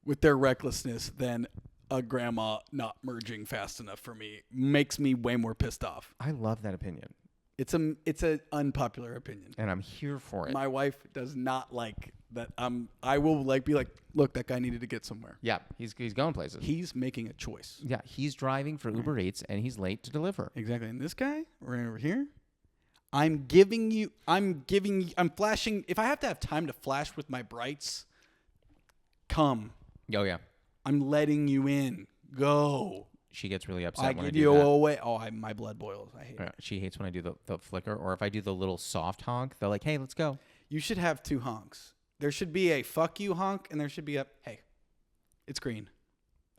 with their recklessness than a grandma not merging fast enough for me. Makes me way more pissed off. I love that opinion. It's an unpopular opinion, and I'm here for it. My wife does not like that. I will like be like, look, that guy needed to get somewhere. Yeah, he's going places. He's making a choice. Yeah, he's driving for Uber Eats and he's late to deliver. Exactly. And this guy right over here, I'm flashing. If I have to have time to flash with my brights, come. Oh yeah. I'm letting you in. Go. She gets really upset when I do you that. away. Oh, my blood boils. I hate it. She hates when I do the flicker, or if I do the little soft honk. They're like, "Hey, let's go." You should have two honks. There should be a fuck you honk, and there should be a hey, it's green.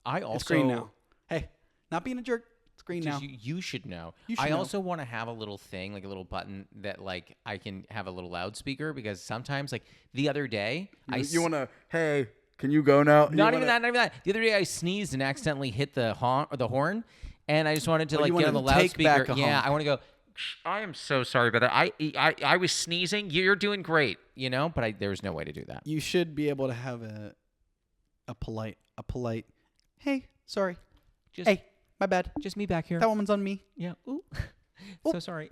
It's green now. Hey, not being a jerk. It's green now. You should know. I also want to have a little thing, like a little button that like I can have a little loudspeaker, because sometimes, like the other day, you want to, hey, can you go now? Not even that. The other day I sneezed and accidentally hit the horn, and I just wanted to like get on the loudspeaker. Yeah, I want to go, I am so sorry about that. I was sneezing. You're doing great, you know, but there was no way to do that. You should be able to have a polite, hey, sorry. Hey, my bad. Just me back here. That woman's on me. Yeah. Ooh. So sorry.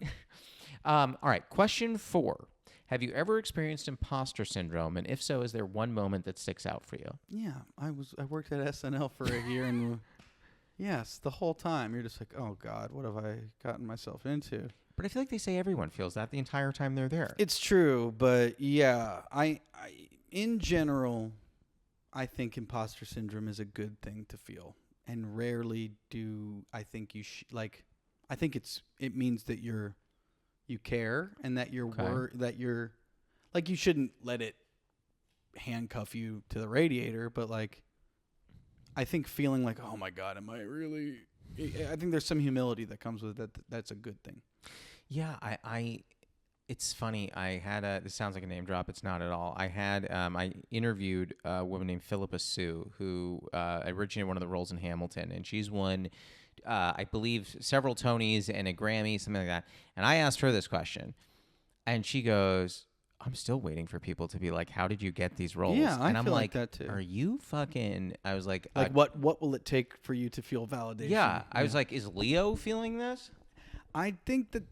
All right. Question 4. Have you ever experienced imposter syndrome? And if so, is there one moment that sticks out for you? Yeah. I worked at SNL for a year and yes, the whole time you're just like, oh God, what have I gotten myself into? But I feel like they say everyone feels that the entire time they're there. It's true, but yeah, I in general, I think imposter syndrome is a good thing to feel, and rarely do I think I think it means that you care and that you're like, you shouldn't let it handcuff you to the radiator, but like, I think feeling like, oh my God, am I really? I think there's some humility that comes with that. That's a good thing. Yeah, it's funny. I had this sounds like a name drop. It's not at all. I interviewed a woman named Philippa Sue, who originated one of the roles in Hamilton, and she's won, I believe, several Tonys and a Grammy, something like that. And I asked her this question, and she goes, I'm still waiting for people to be like, how did you get these roles? Yeah, and I I'm feel like that too. Are you fucking? I was like what will it take for you to feel validation? Yeah, I was like, is Leo feeling this? I think that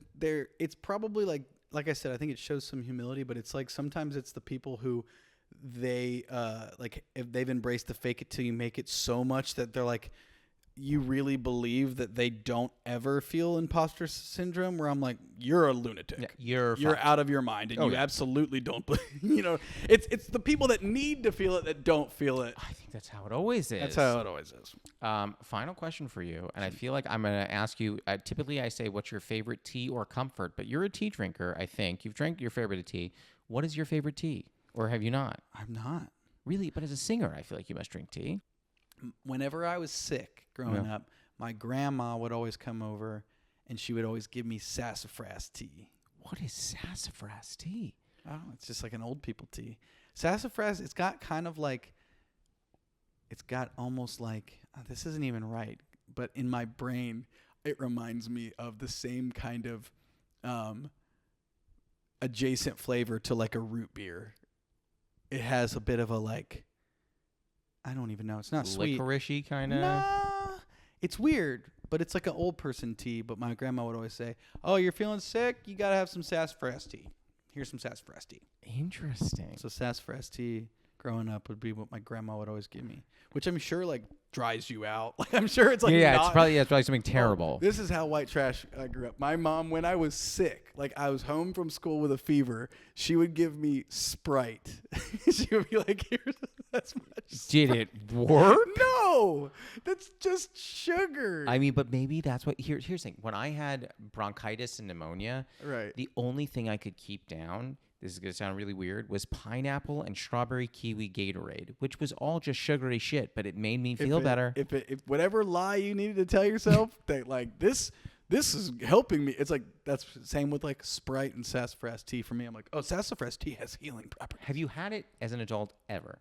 it's probably like I said, I think it shows some humility, but it's like sometimes it's the people who they like, if they've embraced the fake it till you make it so much that they're like, you really believe that they don't ever feel imposter syndrome, where I'm like, you're a lunatic. Yeah, you're out of your mind, and you absolutely don't believe, you know, it's the people that need to feel it that don't feel it. I think that's how it always is. That's how it always is. Final question for you, and I feel like I'm going to ask you, typically I say, what's your favorite tea or comfort, but you're a tea drinker, I think. You've drank your favorite of tea. What is your favorite tea? Or have you not? I'm not. Really? But as a singer, I feel like you must drink tea. Whenever I was sick growing up, my grandma would always come over, and she would always give me sassafras tea. What is sassafras tea? Oh, it's just like an old people tea. Sassafras, it's got kind of like, it's got almost like, this isn't even right, but in my brain, it reminds me of the same kind of adjacent flavor to like a root beer. It has a bit of a like, I don't even know. It's not sweet. Licorice-y kind of? Nah. It's weird, but it's like an old person tea. But my grandma would always say, oh, you're feeling sick? You got to have some sassafras tea. Here's some sassafras tea. Interesting. So sassafras tea growing up would be what my grandma would always give me, which I'm sure like dries you out. Like, I'm sure it's like, it's probably something terrible. This is how white trash I grew up. My mom, when I was sick, like I was home from school with a fever, she would give me Sprite. She would be like, here's as much. Did it work? No, that's just sugar. I mean, but maybe that's what. Here's the thing. When I had bronchitis and pneumonia, Right. the only thing I could keep down, this is going to sound really weird, was pineapple and strawberry kiwi Gatorade, which was all just sugary shit, but it made me feel better. If whatever lie you needed to tell yourself that like this is helping me, it's like that's the same with like Sprite and sassafras tea for me. I'm like, oh, sassafras tea has healing properties. Have you had it as an adult ever?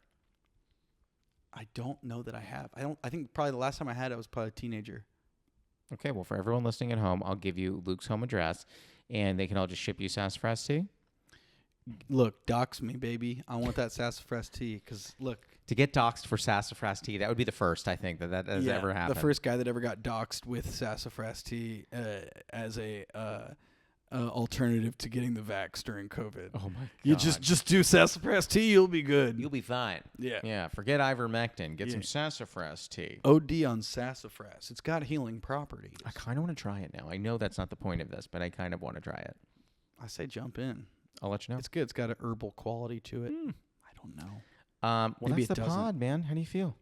I don't know that I have. I think probably the last time I had it, I was probably a teenager. Okay, well, for everyone listening at home, I'll give you Luke's home address, and they can all just ship you sassafras tea. Look, dox me, baby. I want that sassafras tea because look. To get doxxed for sassafras tea, that would be the first, I think, that has ever happened. The first guy that ever got doxxed with sassafras tea as a alternative to getting the vax during COVID. Oh, my God. You just do sassafras tea, you'll be good. You'll be fine. Yeah. Yeah, forget ivermectin. Get some sassafras tea. OD on sassafras. It's got healing properties. I kind of want to try it now. I know that's not the point of this, but I kind of want to try it. I say jump in. I'll let you know. It's good. It's got an herbal quality to it. I don't know. Well, Maybe that's it the doesn't. pod, man. How do you feel?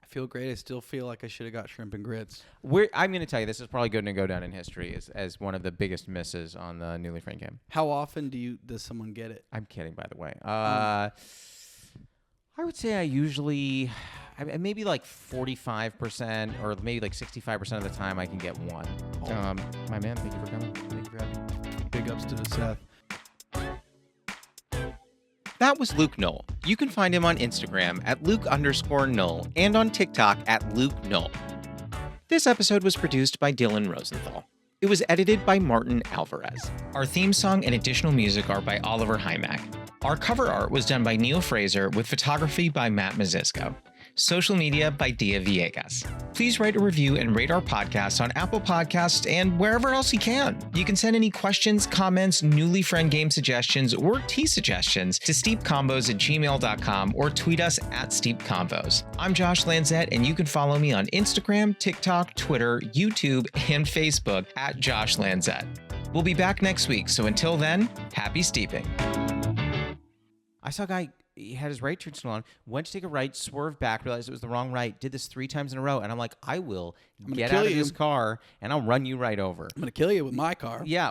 I feel great. I still feel like I should have got shrimp and grits. I'm going to tell you, this is probably going to go down in history as one of the biggest misses on the Newly Framed game. How often does someone get it? I'm kidding, by the way. I would say I usually, maybe like 45% or maybe like 65% of the time I can get one. My man, thank you for coming. Thank you for having me. Big ups to Seth. That was Luke Null. You can find him on Instagram at Luke_Null and on TikTok at Luke Null. This episode was produced by Dylan Rosenthal. It was edited by Martin Alvarez. Our theme song and additional music are by Oliver Hymack. Our cover art was done by Neil Fraser with photography by Matt Mazisco. Social media by Dia Villegas. Please write a review and rate our podcast on Apple Podcasts and wherever else you can. You can send any questions, comments, Newly Friend game suggestions, or tea suggestions to steepcombos@gmail.com or tweet us at steepconvos. I'm Josh Lanzet, and you can follow me on Instagram, TikTok, Twitter, YouTube, and Facebook at Josh Lanzet. We'll be back next week, so until then, happy steeping. I saw a guy, he had his right turn signal on, went to take a right, swerved back, realized it was the wrong right, did this 3 times in a row, and I'm like, I will get out of this car, and I'll run you right over. I'm going to kill you with my car. Yeah.